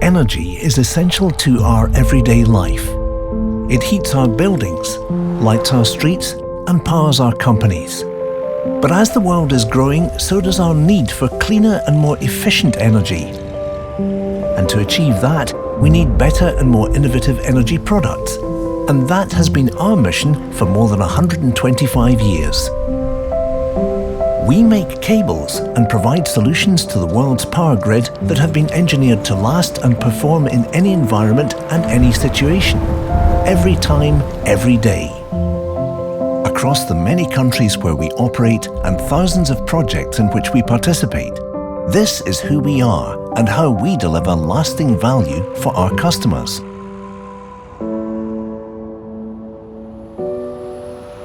Energy is essential to our everyday life. It heats our buildings, lights our streets, and powers our companies. But as the world is growing, so does our need for cleaner and more efficient energy. And to achieve that, we need better and more innovative energy products. And that has been our mission for more than 125 years. We make cables and provide solutions to the world's power grid that have been engineered to last and perform in any environment and any situation, every time, every day. Across the many countries where we operate and thousands of projects in which we participate, this is who we are and how we deliver lasting value for our customers.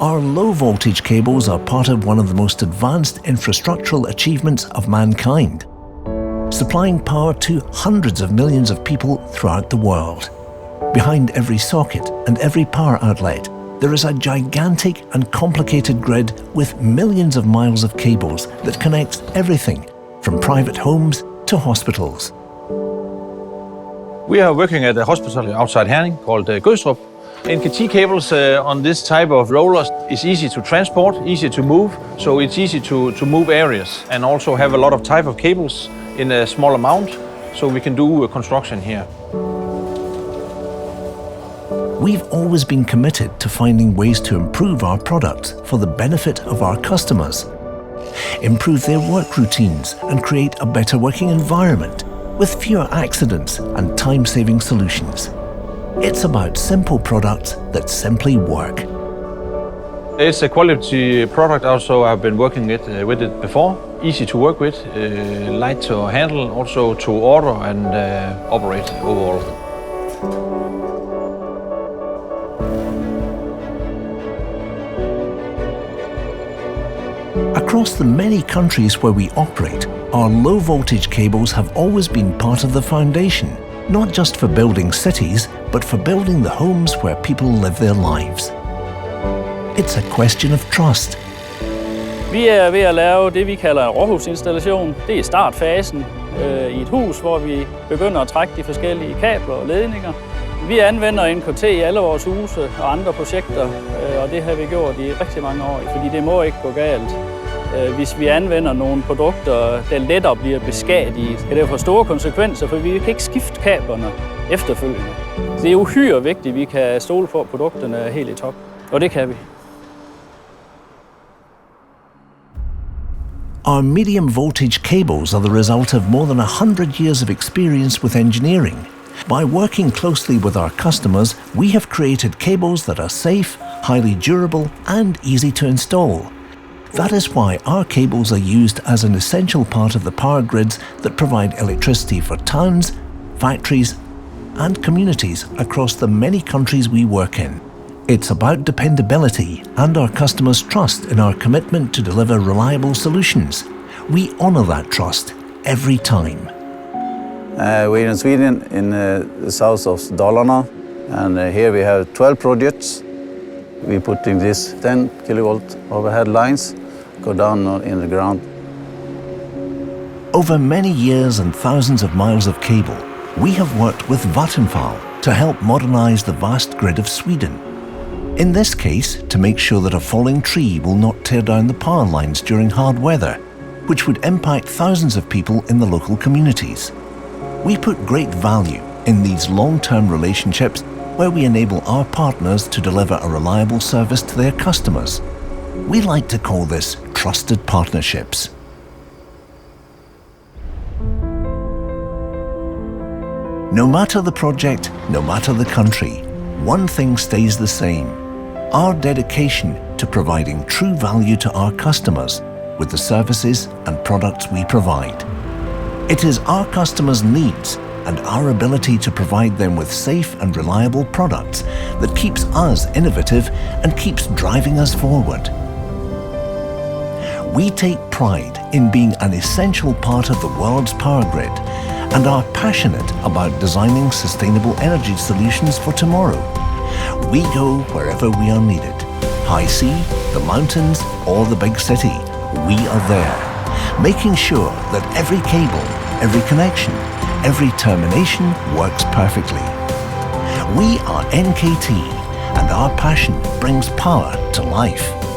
Our low-voltage cables are part of one of the most advanced infrastructural achievements of mankind, supplying power to hundreds of millions of people throughout the world. Behind every socket and every power outlet, there is a gigantic and complicated grid with millions of miles of cables that connects everything from private homes to hospitals. We are working at a hospital outside Herning called Gødstrup. NKT cables on this type of rollers is easy to transport, easy to move, so it's easy to move areas and also have a lot of type of cables in a small amount, so we can do construction here. We've always been committed to finding ways to improve our products for the benefit of our customers, improve their work routines and create a better working environment with fewer accidents and time-saving solutions. It's about simple products that simply work. It's a quality product also. I've been working with it before. Easy to work with, light to handle, also to order and operate overall. Across the many countries where we operate, our low-voltage cables have always been part of the foundation, not just for building cities, but for building the homes where people live their lives. It's a question of trust. Vi er ved at lave det, vi kalder en råhusinstallation. Det er startfasen i et hus, hvor vi begynder at trække de forskellige kabler og ledninger. Vi anvender NKT i alle vores huse og andre projekter, og det har vi gjort i rigtig mange år, fordi det må ikke gå galt. Hvis vi anvender nogle produkter, der lettere bliver beskadiget, kan det få store konsekvenser, for vi kan ikke skifte kablerne efterfølgende. Det er uhyre vigtigt, at vi kan stole på, at produkterne er helt i top, og det kan vi. Our medium voltage cables are the result of more than 100 years of experience with engineering. By working closely with our customers, we have created cables that are safe, highly durable, and easy to install. That is why our cables are used as an essential part of the power grids that provide electricity for towns, factories, and communities across the many countries we work in. It's about dependability and our customers' trust in our commitment to deliver reliable solutions. We honor that trust every time. We're in Sweden, in the south of Dalarna, and here we have 12 projects. We're putting this 10 kilovolt overhead lines, go down in the ground. Over many years and thousands of miles of cable, we have worked with Vattenfall to help modernize the vast grid of Sweden. In this case, to make sure that a falling tree will not tear down the power lines during hard weather, which would impact thousands of people in the local communities. We put great value in these long-term relationships where we enable our partners to deliver a reliable service to their customers. We like to call this trusted partnerships. No matter the project, no matter the country, one thing stays the same: our dedication to providing true value to our customers with the services and products we provide. It is our customers' needs and our ability to provide them with safe and reliable products that keeps us innovative and keeps driving us forward. We take pride in being an essential part of the world's power grid and are passionate about designing sustainable energy solutions for tomorrow. We go wherever we are needed. High sea, the mountains, or the big city, we are there, making sure that every cable, every connection, every termination works perfectly. We are NKT, and our passion brings power to life.